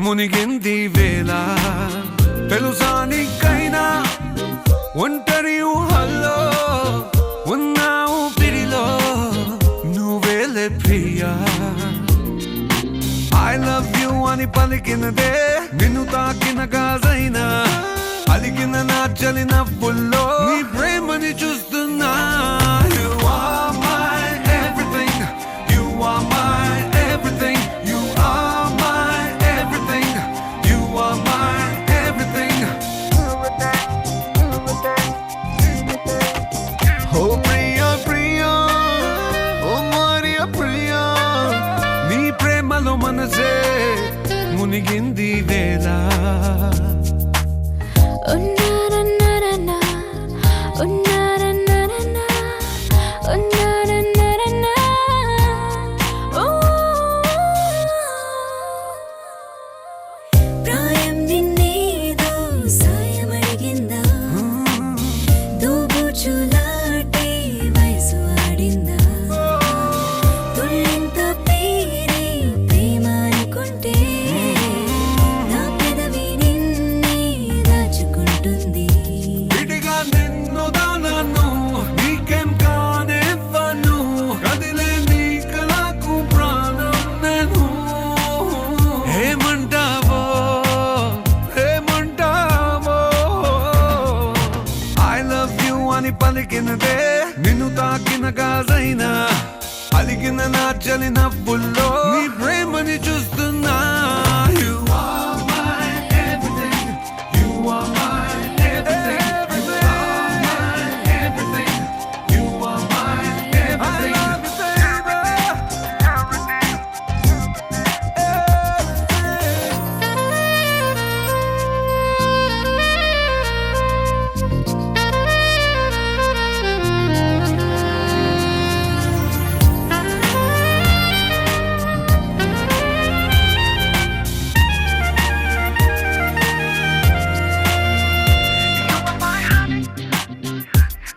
మునిగింది వేళ తెలుసా నీకైనా ఒంటరి ఊహల్లో ఉన్నావు పిడిలో నువ్వేలే ప్రియా I love you అని పలికినదే నిన్ను తాకిన గాజైనా అలిగిన నా చలి నవ్వుల్లో నీ ప్రేమని చూస్తున్నా You are my everything You are my everything You are my everything You are my everything Oh Priya Priya Oh Maria Priya నీ ప్రేమలో మనసే మునిగింది వేళ పలికినదే నిన్ను తాకిన గాజైనా అలిగిన నా చలి నవ్వుల్లో నీ ప్రేమని చూస్తున్నా You are my everything You are my everything You are my everything You are my everything I love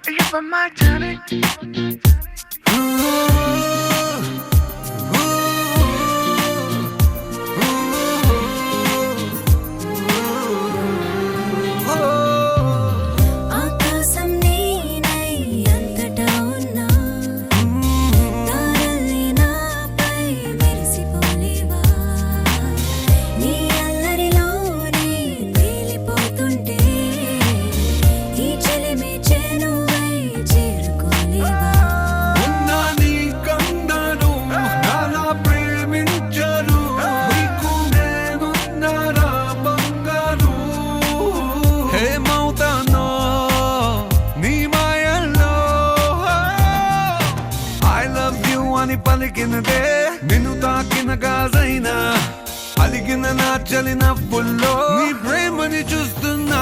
you for my journey. ఆకాశం నీనై అంతటా ఉన్నా తారల్ని నాపై మెరిసిపోలేవా నీ అల్లరిలోనే తేలిపోతుంటే ఈ చెలిమి చేను పలికినదే నిన్ను తాకిన గాజైనా అలిగిన నా చలి నవ్వుల్లో నీ ప్రేమని చూస్తున్నా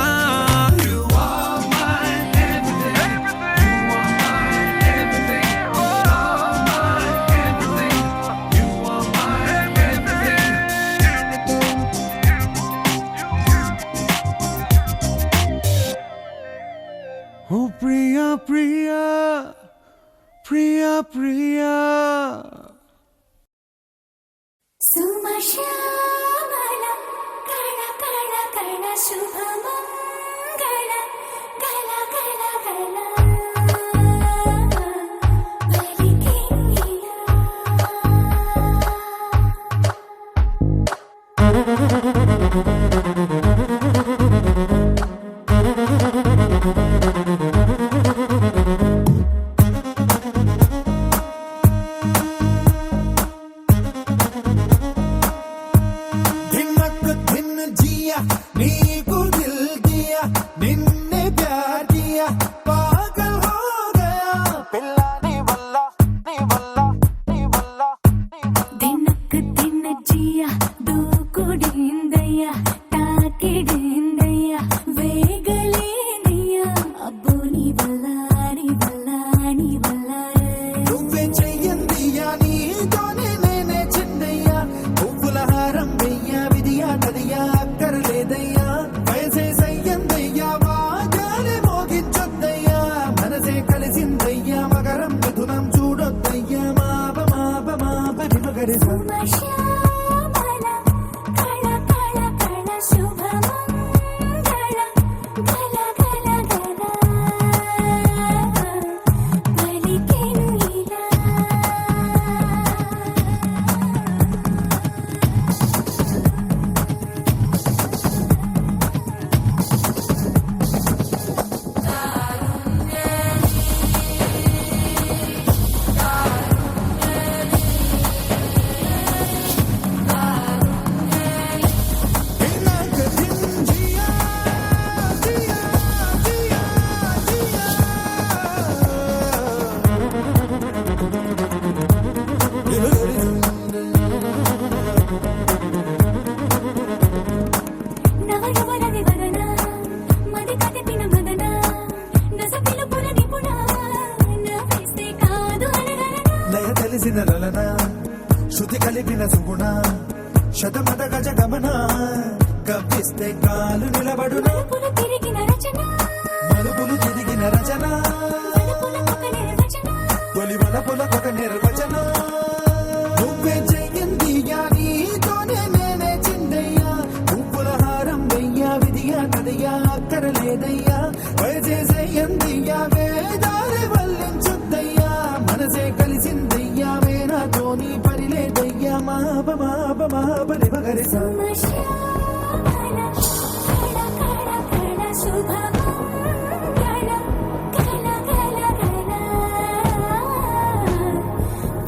You are my everything You are my everything You are my everything You are my everything Oh Priya Priya Priya Priya Sumashyamala Kala Kala Kala Shubhamangala Gala Gala Gala కవ్విస్తే కాలు నిలబడునా మలుపులు తిరిగిన రచన మలుపులు తిరిగిన రచన మలుపులకొక నిర్వచన తొలి వలపులకొక నిర్వచన నువ్వే చెయ్యిందియా నీతోనే నేనే చిందయ్యా పువ్వుల హారం వెయ్యా విధియా కదయ్యా అక్కర లేదయ్యా వయసేసయ్యందియా వేదారి వల్లించుద్దయ్యా మనసే కలిసిందయ్యా వేనాతో నీ పని లేదయ్యా మాప మాప మాపని మగరిసా శ్యామల కళ కళ కళ శుభమంగళ కళ కళ కళ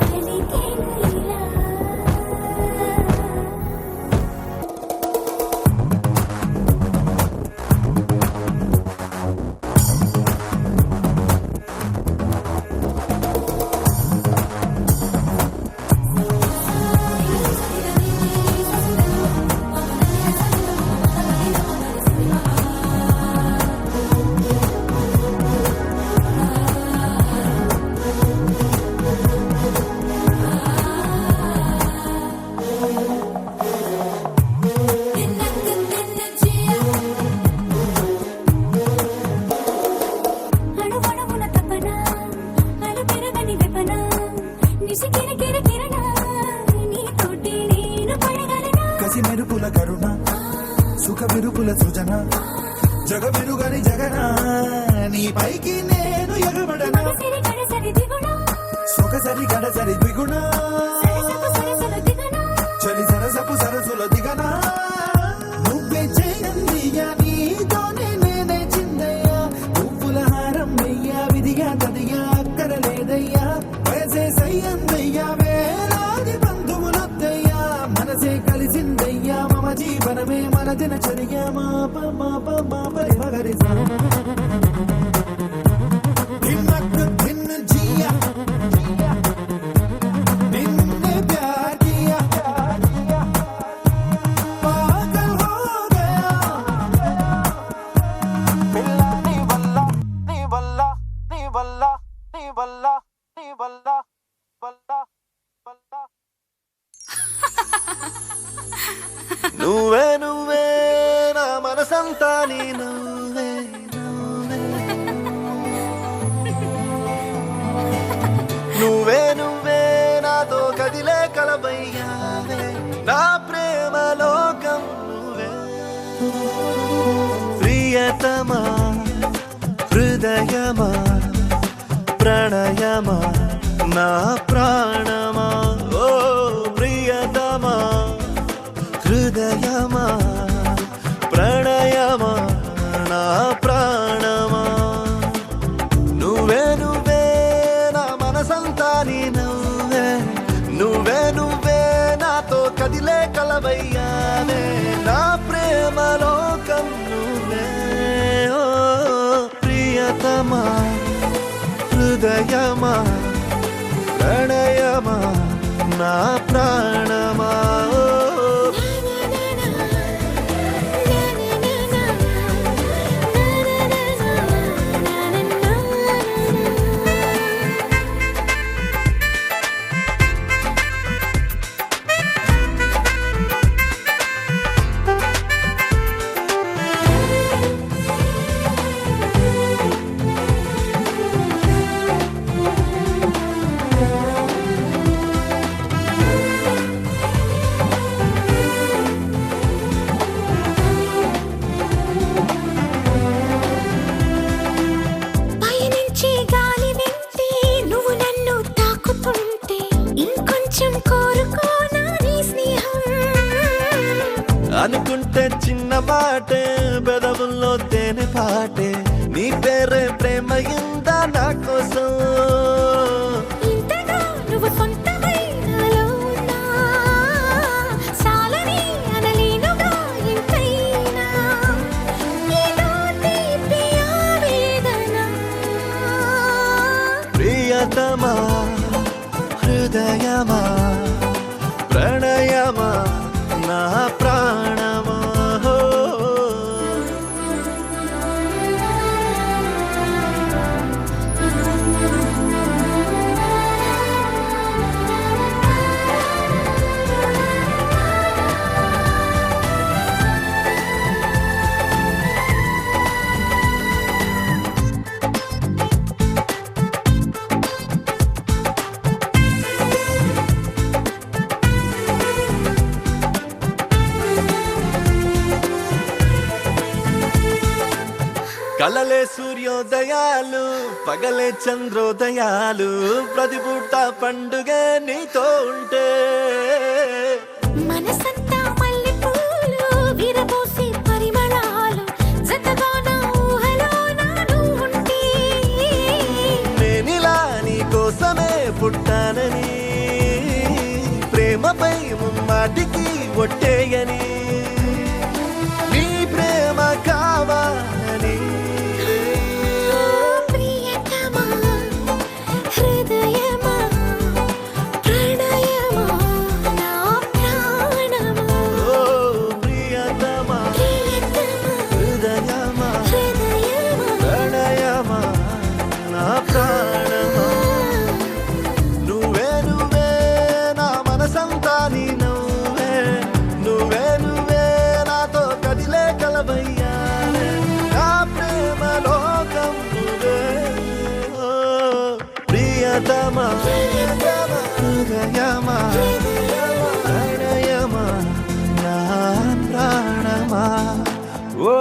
కలికినీలా అణువణువున తపన అలు పెరగని వెపన నిశికిర కిర కిరణ నీతోటి నేను పడగలనా కసి మెరుపుల కరుణ సుఖ మెరుపుల సృజన జగ మెరుగని జగన నీ పైకి నేను ఎగబడనా మగసిరి గడసరి దిగుణ సొగసరి గడసరి ద్విగుణ సరసపు సరసల దిగణ చలి సరసపు సరసుల దిగన నువ్వే చేయందియా నీతోనే నేనే చిందయ్యా పువ్వుల హారం వెయ్యా విధిగా తదియా అక్కర లేదయ్యా వయసే సయ్యందయ్యా వేలాది బంధువులొద్దయ్యా మనసే కలిసిందయ్యా మమ జీవనమే మన దినచర్య మాప మాప మాప మగరిసా దిన్నకు దిన్న జియా నిన్నే ప్యార్ కియా పాగల్ హో గయా పిల్లా నీ వల్ల నీ వల్ల నీ వల్ల నీ వల్ల నీ వల్ల వల్ల వల్ల నువ్వే నువ్వే నా మనసంతా నీ నువ్వే నువ్వే నువ్వే నాతో కదిలే కలబయ్యావే నా ప్రేమ లోకం నువ్వే ప్రియతమా హృదయమా ప్రణయమా నా ప్రాణమా ఓ ప్రియతమా హృదయమా ప్రణయమా నా ప్రాణమా నువ్వే నువ్వే నా మనసంతా నీ నువ్వే నువ్వే నువ్వే నాతో కదిలే కలవయ్యానే నా ప్రేమ లోకం నువ్వే ఓ ప్రియతమా హృదయమా ప్రణయమా నా ప్రాణమా ఓ పయనించే గాలి వింటే నువ్వు నన్ను తాకుతుంటే ఇంకొంచెం కోరుకోనా నీ స్నేహం అనుకుంటే చిన్న పాటే పెదవుల్లో తేనె పాటే నీ పేరే ప్రేమ ఇందా నా కోసం ఇంతగా నువ్వు సొంతమై నాలో ఉన్నా సాలని అనలేనుగా ఇంతైనా ఏదో తీపి ఆవేదన ప్రియతమా హృదయమా ప్రణయమా నా ప్రాణమా హో. కలలే సూర్యోదయాలు పగలే చంద్రోదయాలు ప్రతి పూట పండుగ నీతో ఉంటే మనసంతా మల్లెపూలు విరబోసే పరిమళాలు జతగా నా ఊహలోన నువ్వు ఉంటే నేనిలా నీ కోసమే పుట్టానని ప్రేమపై ముమ్మాటికి ఒట్టేయని నీ ప్రేమ కావాలని ప్రియతమా హృదయమా ప్రణయమా నా ప్రాణమా ఓ ప్రియతమా ప్రియతమా హృదయమా హృదయమా ప్రణయమా నా ప్రాణమా నువ్వే నువ్వే నా మనసంతా నీ నువ్వే నువ్వే నువ్వే నాతో కదిలే కలవయ్యా నా ప్రేమ లోకం నువ్వే ఓ ప్రియతమా హృదయమా ప్రణయమా నా ప్రాణమా ఓ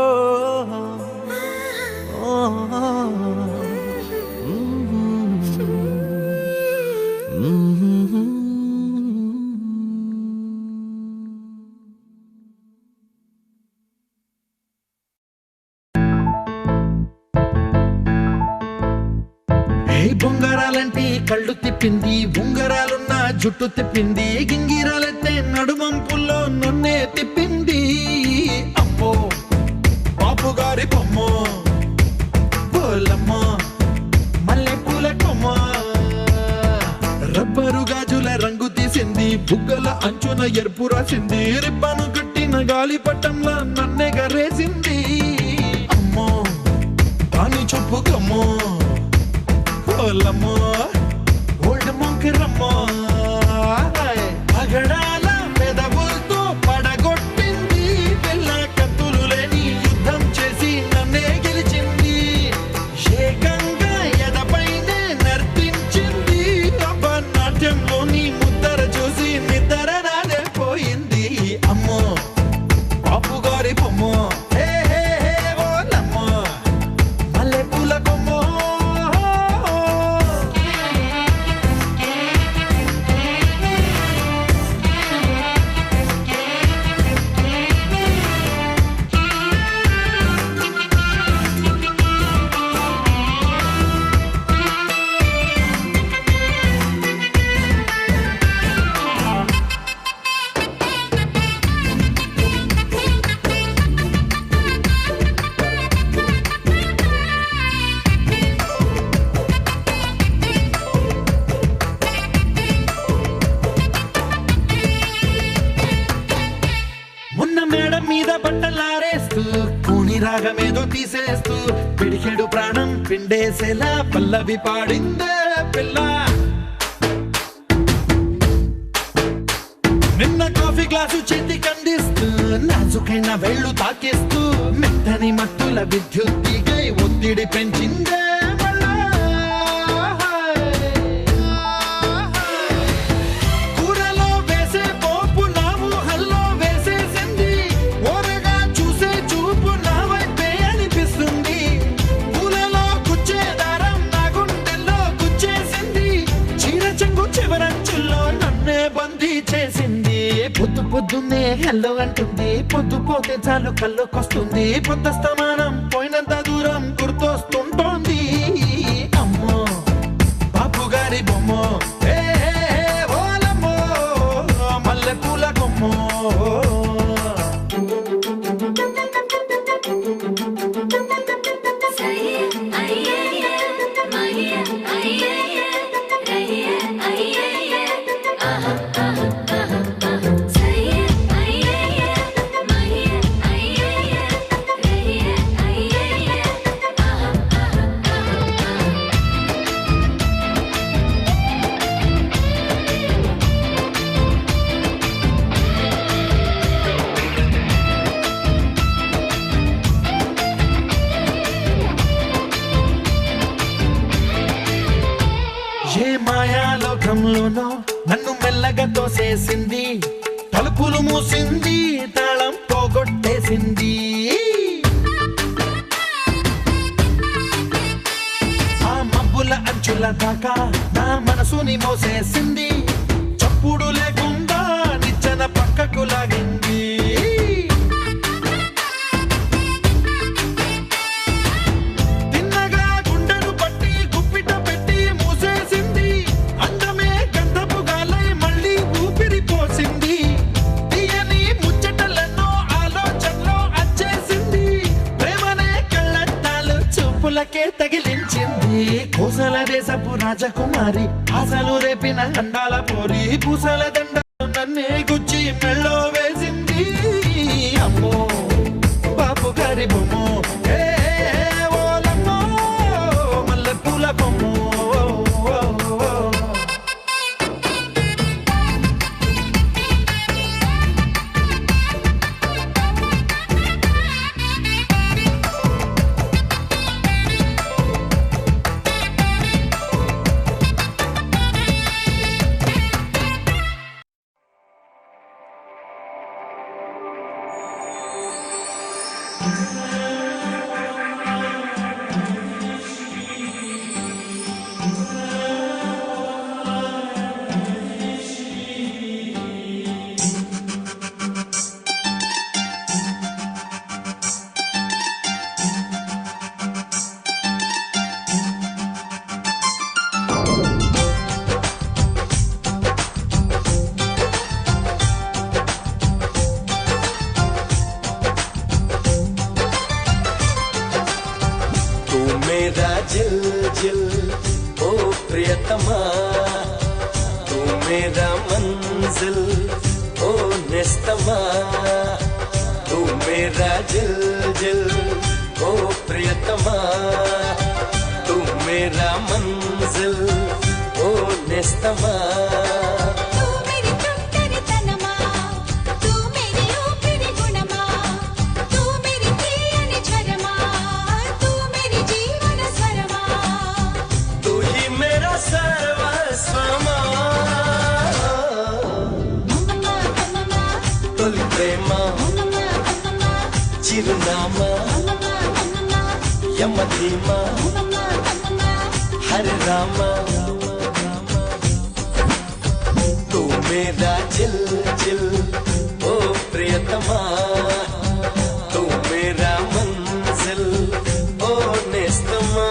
బొంగరాలంటే కళ్ళు తిప్పింది ఉంగరాలున్న జుట్టు తిప్పింది గింగిరాలైతే నడుమంపుల్లో నన్నే తిప్పింది అమ్మో బాపు గారి బొమ్మ పోలమ్మ మల్లె పూల కొమ్మ రబ్బరు గాజుల రంగు తీసింది బుగ్గల అంచున ఎరుపు రాసింది రిబ్బను కట్టిన గాలి పట్టంలా నన్నే గరేసింది అమ్మో దాని చూపు కమ్మో ఓలమ్మో ఓల్డ్ మొంకిరమ్మో పగడాల పెదవులతో పడగొట్టింది పిల్ల కత్తులు లేని యుద్ధం చేసి నన్నే గెలిచింది ఏకంగా ఎదపైనే నర్తించింది నాట్యంలోని ముద్దర చూసి నిద్ర నాదే పోయింది అమ్మో బాపు గారి బొమ్మో హే హే హే ఓలమ్మో మల్లె పూల కొమ్మో మొన్న మేడం మీద బట్టలారేస్తూ కూని రాగమేదో తీసేస్తూ పిడికెడు ప్రాణం పిండేసేలా పల్లవి పాడిందే పిల్ల నిన్న కాఫీ గ్లాసు చేతి కందిస్తూ నాజుకైన వేళ్ళు తాకిస్తూ మెత్తని మత్తుల విద్యుత్ తీగై ఒత్తిడి పెంచిందే మళ్ళా. కూరలో వేసే పోపు నా ఊహల్లో వేసేసింది ఓరగా చూసే చూపు నా వైపే అనిపిస్తుంది పూలలో గుచ్చే దారం నా గుండెల్లో గుచ్చేసింది చీర చెంగు చివరంచుల్లో నన్నే బందీ చేసింది పొద్దు పొద్దున్నే హెల్లో అంటుంది పొద్దు పోతే చాలు కళ్ళొకొస్తుంది పొద్దస్తమానం పోయినంత దూరం గుర్తొస్తుంటోంది అమ్మో బాపు గారి బొమ్మో హే హే హే ఓలమ్మో మల్లె పూల కొమ్మో ఏ మాయాలోకంలోనో నన్ను మెల్లగా తోసేసింది తలుపులు మూసింది తాళం పోగొట్టేసింది గుండెల దాకా నా మనసుని మోసేసింది, చప్పుడు లేకుండా నిచ్చెన పక్కకు లాగింది. తిన్నగా గుండెను పట్టి గుప్పిట పెట్టి మూసేసింది, అందమే గంధపు గాలై మళ్ళీ ఊపిరి పోసింది. తీయని ముచ్చటలెన్నో ఆలోచనలో అచ్చేసింది, ప్రేమనే కళ్ళద్దాలు చూపులకే తగిలించింది. కోసల దేశపు రాజకుమారి ఆశలు రేపిన అండాల పోరి, పూసల దండ నన్నే గుచ్చి మెళ్ళో వేసింది. అమ్మో బాపు గారి బొమ్మో, ఏ ఓలమ్మో మల్లె పూల బొమ్మో. जिल जिल ओ प्रियतमा, तू मेरा मंजिल ओ निस्तमा, तू मेरा जिल जिल ओ प्रियतमा, तू मेरा मंजिल ओ निस्तमा. చిరునామా యమధీమా హరే రామ, తూ మేరా జిల్ జిల్ ఓ ప్రియతమా, తూ మేరా మంజిల్ ఓ నేస్తమా.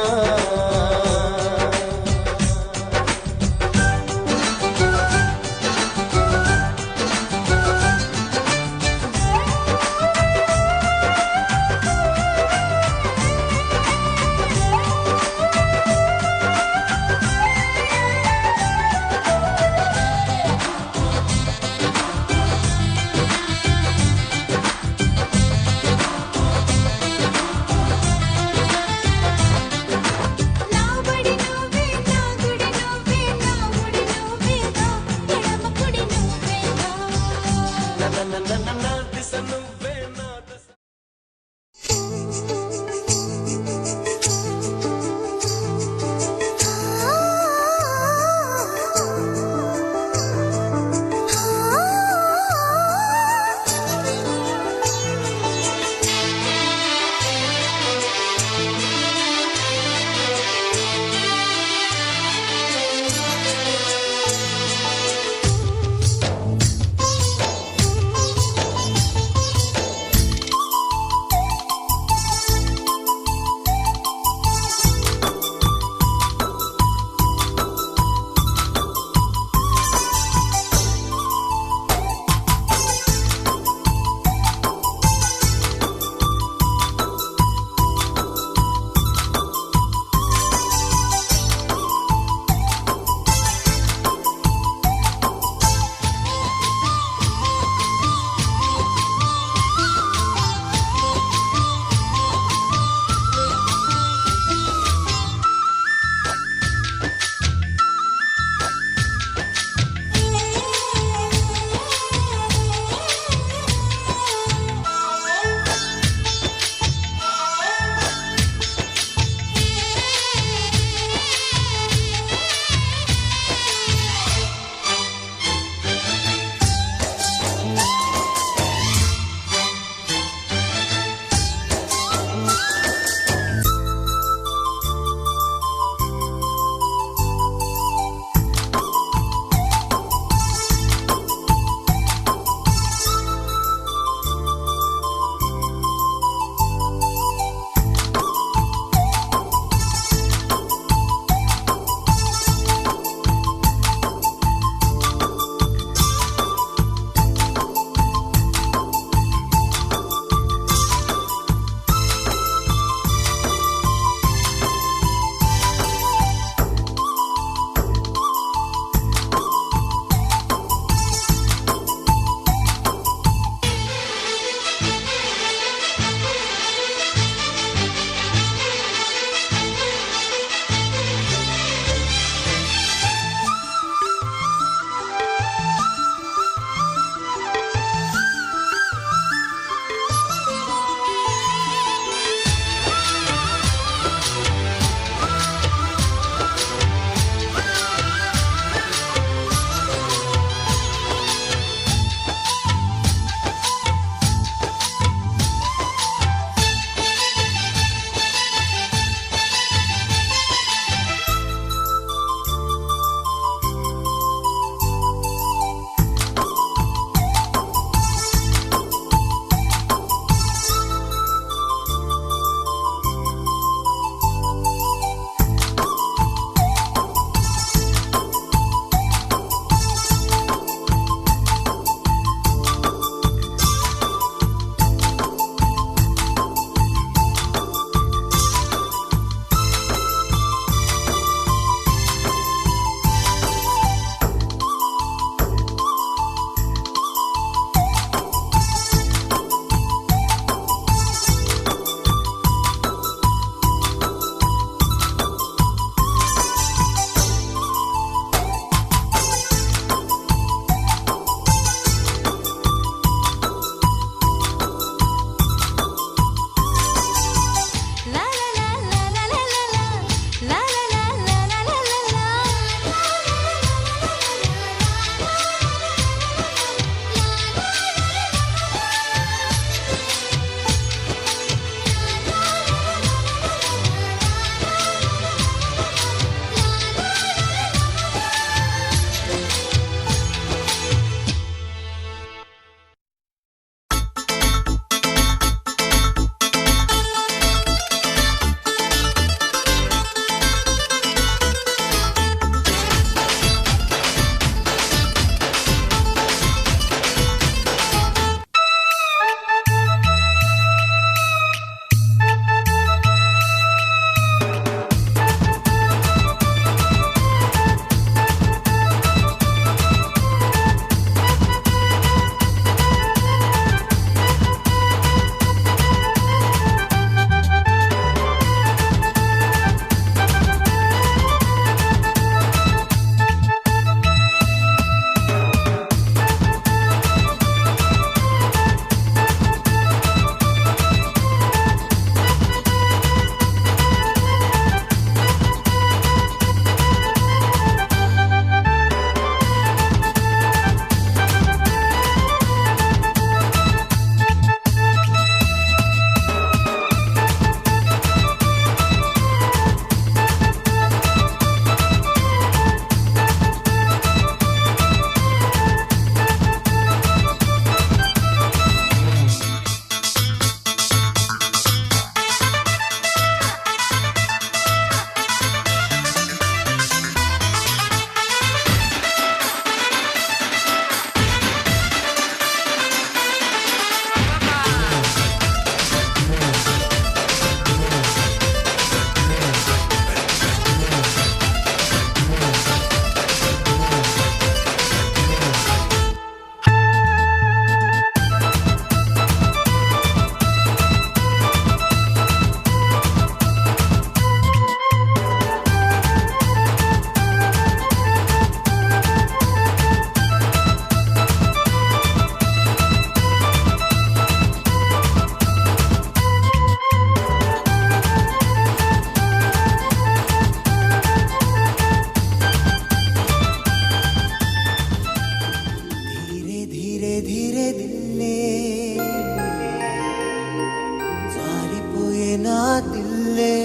నా దిల్లే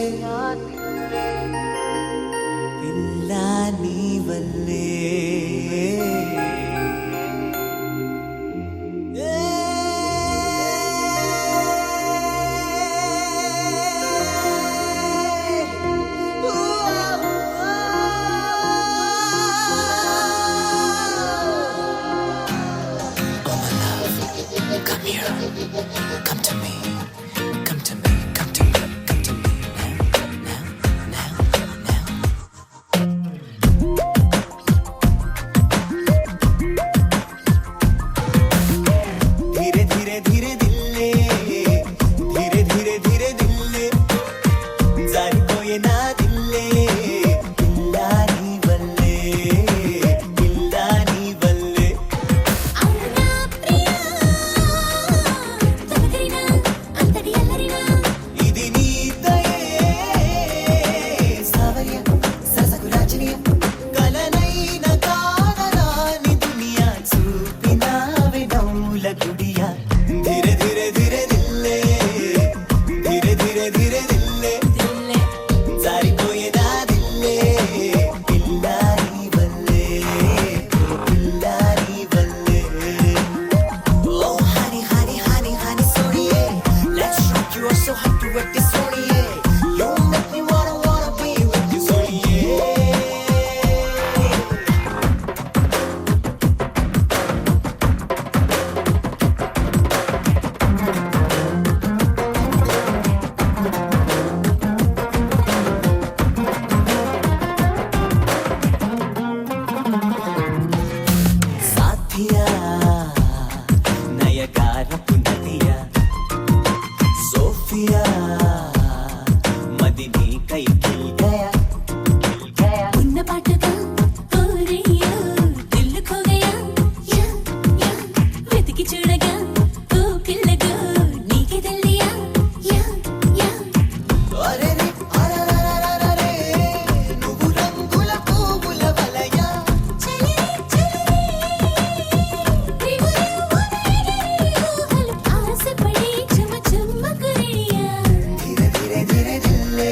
పిల్ల నీ వల్లే Come here. Come to me. Come to me. Come to me. Come to me. Now. धीरे धीरे धीरे दिल्ले धीरे धीरे धीरे दिल्ले जारिपोये ना दिल्ले पिल्ला नी वल्ले पिल्ला नी वल्ले అవునా ప్రియా తమకరినా అంతటి అల్లరినా ఇది నీ దయే సావర్య సరసకు రాజనీయ కలనైన కానరాని దునియా చూపినావే నౌల గుడియా ధీరే ధీరే ధీరే దిల్లే ధీరే ధీరే ధీరే దిల్లే దిల్లే జారిపోయే నా దిల్లే పిల్లా నీ వల్లే పిల్లా నీ వల్లే Oh, honey, honey, honey, honey, sorry, yeah. Let's rock, you are so hot to work this sorry, yeah. You make me wanna be with you, sorry, yeah. साथिया नयगारపు నదియా सोफिया मदिनी कई खिल गया ఉన్న పాటగా ఓరయ్యో దిల్ ఖో గయా యా యా వెతికి చూడగా ఓ పిల్లగా నీకే తెలియా యా యా అరే రే అరరరరరే నువ్వు రంగుల పువ్వుల వలయా చలి చలి దిగులు ఊహలు ఆశపడి చుమ చుమ్మకురియా धीरे धीरे धीरे दिल्ले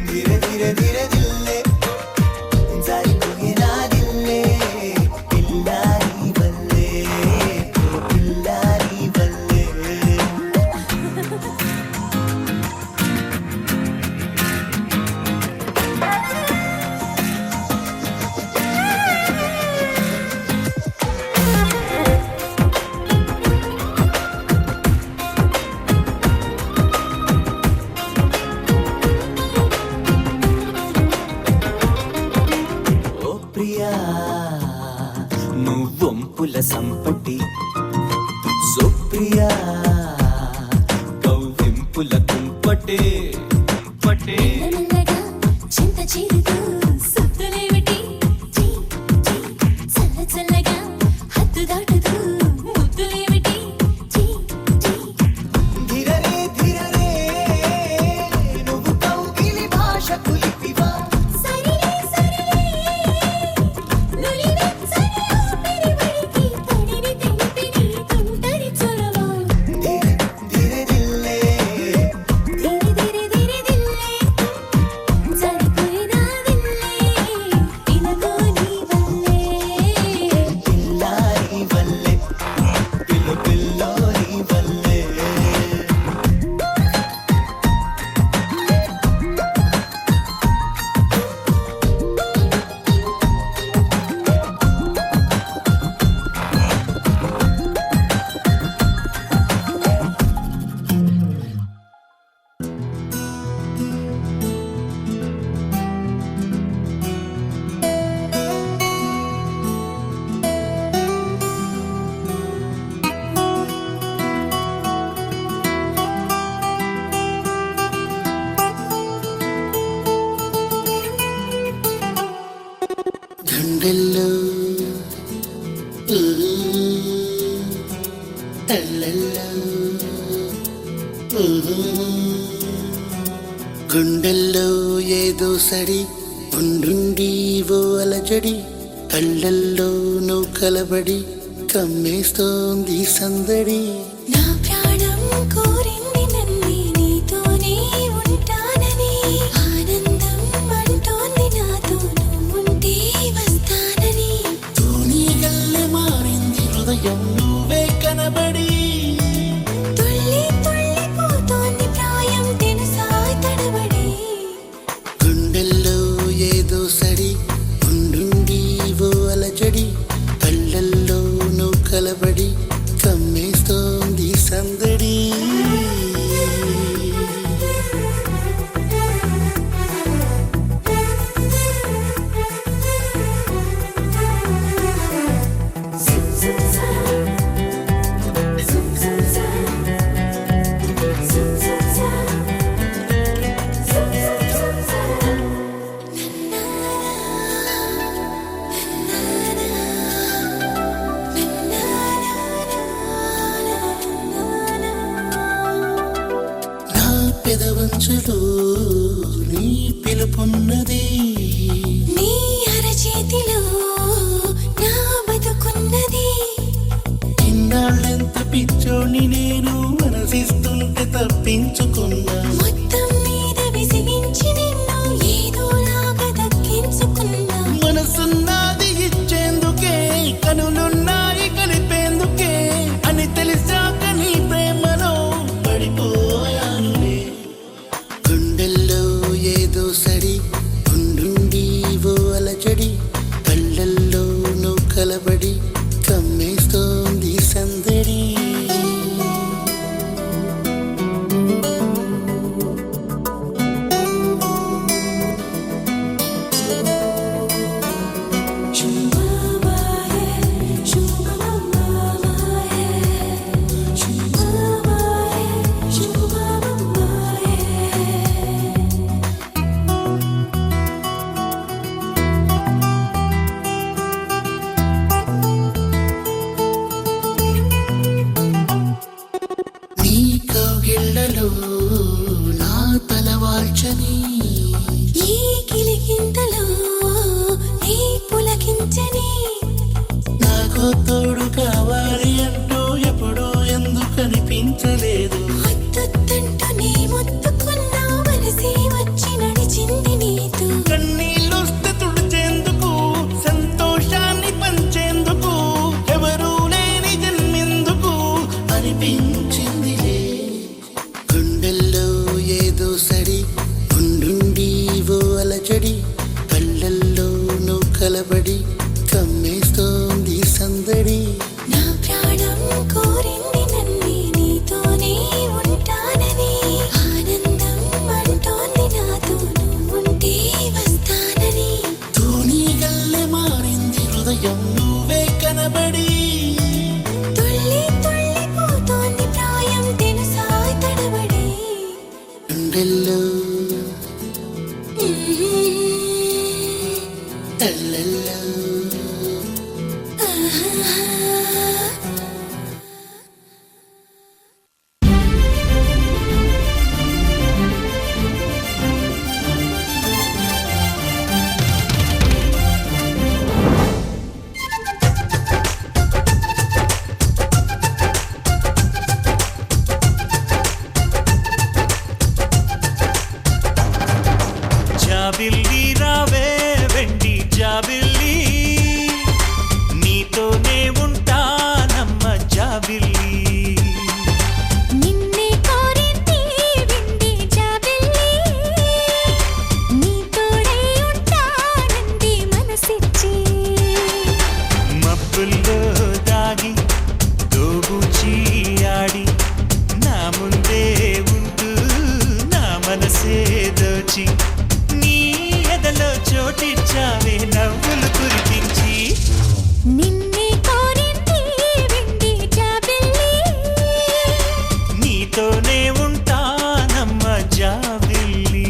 धीरे धीरे धीरे दिल्ले जारिपोये ना दिल्ले पिल्ला नी वल्ले पिल्ला नी वल्ले ఓ ప్రియా నువ్వొంపుల సంపటి సుప్రియా కవ్వింపుల కుంపటే మెల్లమెల్లగా చింత చేరుతూ సుత్తులేమిటి చీ చీ చల్ల చల్లగా హద్దు దాటుతూ ముద్దులేమిటి చీ చీ ధీరరే ధీరరే నువ్వు కౌగిలి భాష కులిపివా సరిలే సరిలే నులివే సరియో పెరిబడికి తడిని తెలిపి నీ తుంటరి చొరవ ధీరే ధీరే దిల్లే ధీరే ధీరే ధీరే దిల్లే జారిపోయినా దిల్లే పిలగో నీ వల్లే పిల్లా నీ వల్లే పిల్ల పిల్లో నీ వల్లే గుండెల్లో తల్లల్లో గుండెల్లో ఏదో సడి ఉండుండి ఓ అలజడి కళ్ళల్లో నువ్వు కలబడి కమ్మేస్తోంది సందడి నా ప్రాణం కోరింది నన్ను నీతోనే పెదవంచులో నీ పిలుపున్నది నీ అరచేతిలో నా బతుకున్నది ఇన్నాళ్ళెంత పిచ్చోని నేను మనసిస్తుంటే తప్పించుకున్నా మొత్తం మీద విసిగించి నిన్ను ఏదోలాగా దక్కించుకున్నా మనసున్నది ఇచ్చేందుకే కనులున్నాయి కలిపేందుకే అని తెలిసాక నీ ప్రేమలో పడిపోయానులే గుండెల్లో ఏదో సడి ఉండుండి ఓ అలజడి కళ్ళల్లో నువ్వు కలబడి కమ్మేస్తోంది సందడి నీ కౌగిళ్ళలో నా తల వాల్చని ఈ కిలికింతలో నీ పులకించని నాకు తోడు కావాలి అంటూ ఎప్పుడూ ఎందుకు అనిపించలేదు ముద్దంటూ నీ ముద్దుకున్నా మనసే వచ్చి నడిచింది నీతో కన్నీళ్ళొస్తే తుడిచేందుకు సంతోషాన్ని పంచేందుకు ఎవరూ లేని జన్మెందుకు అనిపించిందిలే గుండెల్లో ఏదో సడి ఉండుండి ఓ అలజడి కళ్ళల్లో నువ్వు కలబడి కమ్మేస్తోంది సందడి నా ప్రాణం కోరింది నన్ను నీతోనే ఉంటానని ఆనందం అంటోంది నాతో నువ్వుంటే వస్తానని తూనీ గల్లె మారింది హృదయం నువ్వే కనబడి తుళ్ళి తుళ్ళిపోతోంది ప్రాయం తెలుసా తడబడి గుండెల్లో తల్లల్లో జాబిల్లి రావే వెండి జాబిల్లి నీతోనే ఉంటానమ్మ జాబిల్లి నిన్నే కోరింది వింది జాబిల్లి నీ తోడై ఉంటానంది మనసిచ్చి మబ్బుల్లో దాగి దోబూచి ఆడి నా ముందే ఉంటూ నా మనసే దోచి నీ ఎదలో చోటిచ్చావే నవ్వులు కురిపించి నిన్నే కోరింది వింది జాబిల్లి నీతోనే ఉంటానమ్మ జాబిల్లి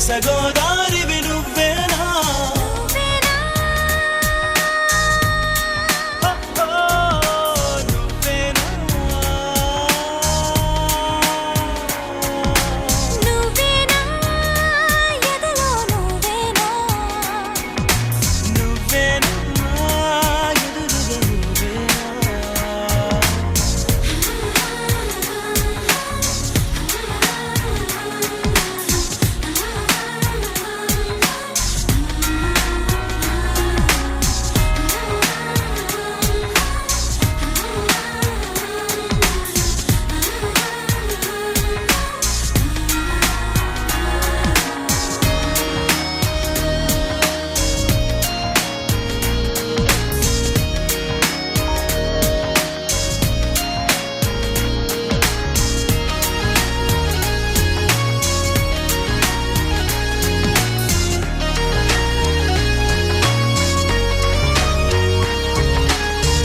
రసగోదారివి నువ్వేనా నువ్వేనా నువ్వేనా ఎదలో నువ్వేనా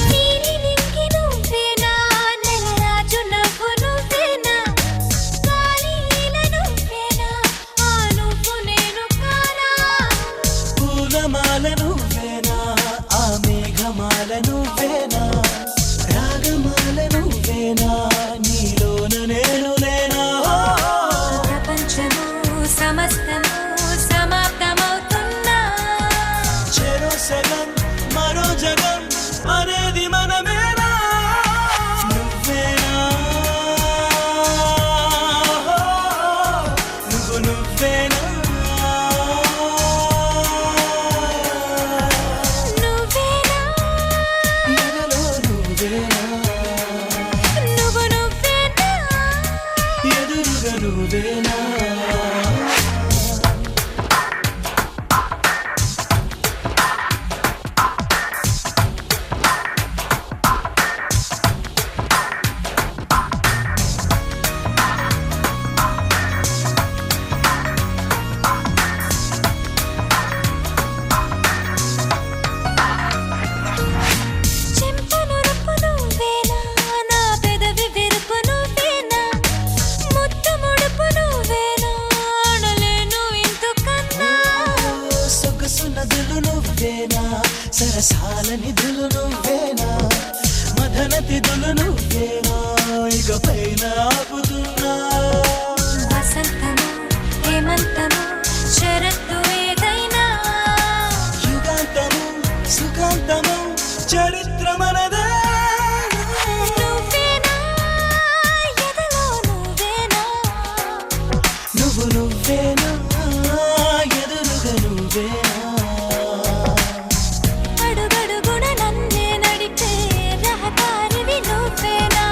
నీలి నింగి నువ్వేనా నెలరాజు నవ్వు నువ్వేనా గాలిల నువ్వేనా ఆ నువ్వు నేను కానా పూలమాల నువ్వేనా ఆ మేఘమాల నువ్వేనా రాగమాల నువ్వేనా నీలోన నేను లేనా ప్రపంచము సమస్తము సమాప్తమవుతున్నా చెరో సగం మరో జగం అనేది మనమేనా నువ్వేనా నువ్వేనా నువ్వేనా ఎదలో నువ్వేనా నువ్వేనా ఎదురుగా నువ్వేనా చెంపను రప్పు నువ్వేనా నా పెదవి విరుపు నువ్వేనా ముద్దు ముడుపు నువ్వేనా ఆడలేను ఇంతకన్నా సొగసు నదులు నువ్వేనా సరసాల నిధులు నువ్వేనా మదన తిథులు నువ్వేనా ఇక పైన ఆపుతున్నా వసంతము హేమంతము శరత్తు ఏదైనా యుగాంతము సుఖాంతము చరిత్ర మనదే నువ్వేనా ఎదలో నువ్వేనా నువ్వేనా ఎదురుగా నువ్వేనా అడుగడుగున నన్నే నడిపే రహదారివి నువ్వేనా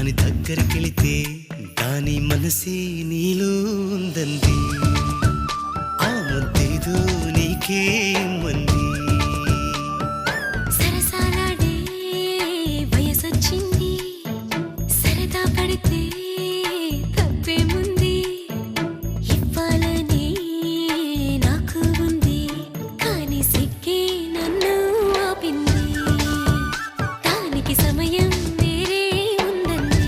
దాని దగ్గరికెళితే దాని మనసే నీలో ఉందంది ఆ ముద్దేదో నీకే మంది సరసాలాడే వయసొచ్చింది సరదా పడితే తప్పేముంది ఇవ్వాలని నాకు ఉంది కానీ సిగ్గే నన్ను ఆపింది దానికి సమయం వేరే ఉందండి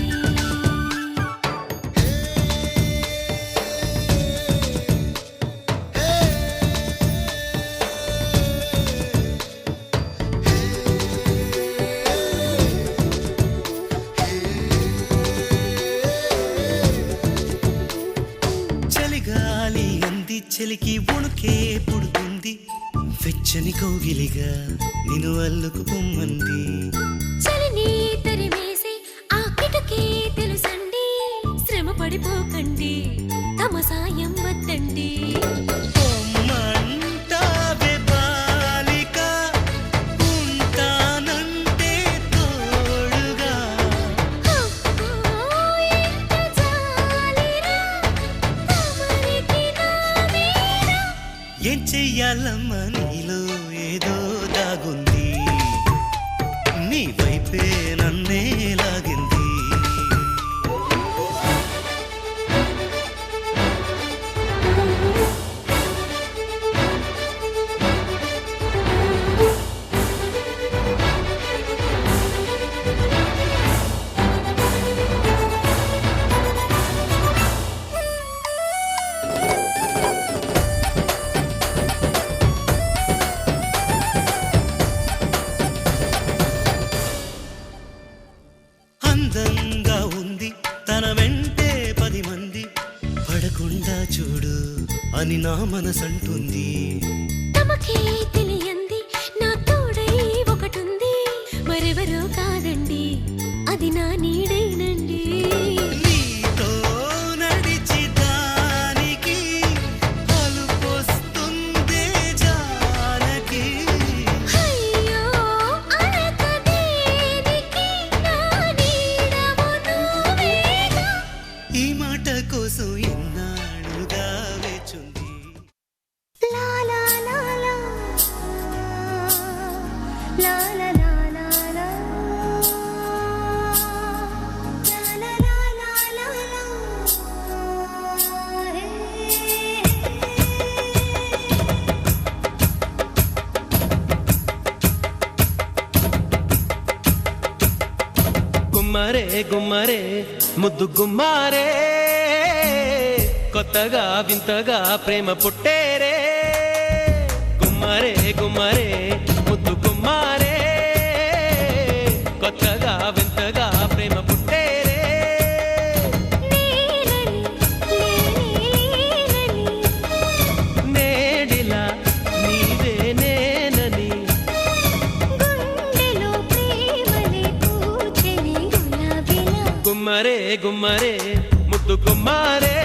చలిగాలి అంది చలికి ఉణుకే పుడుతుంది వెచ్చని కౌగిలిగా నిన్ను అల్లుకు పొమ్మంది చలిని తరిమేసి ఆ కిటకే తెలుసండి శ్రమ పడిపోకండి తమ సాయం వద్దండి పొమ్మంటావే బాలిక ఉంటానంటే తోడుగా అబ్బో, ఎంత జాలిరా, తమరికి నా మీద. ఏం చెయ్యాలమ్మా నీలో ఏదో దాగుంది నీ వైపే నన్నే లాగింది అందంగా ఉంది తన వెంటే 10 మంది పడకుండా చూడు అని నా మనసంటుంది తమకే తెలియంది నా తోడై ఒకటుంది మరెవరో కాదండి అది నా నీడేనండి నీతో నడిచి దానికి అలుపొస్తుందే జానకి అయ్యో అనక దేనికి నా నీడవు నువ్వేగా ఈ మాట కోసం ఎన్నాళ్ళుగా వేచుంది లా లా లా లా లా లా లా లా లా లా లా లా లా హే గుమ్మరే గుమ్మరే ముద్దు గుమ్మారే కొత్తగా వింతగా ప్రేమ పుట్టేరే గుమ్మరే గుమ్మరే ముద్దు గుమ్మారే కొత్తగా వింతగా ప్రేమ పుట్టేరే నేడిలా నీవే నేనని గుండెలో ప్రేమలే పూచెని గులాబీలా గుమ్మరే గుమ్మరే ముద్దు గుమ్మారే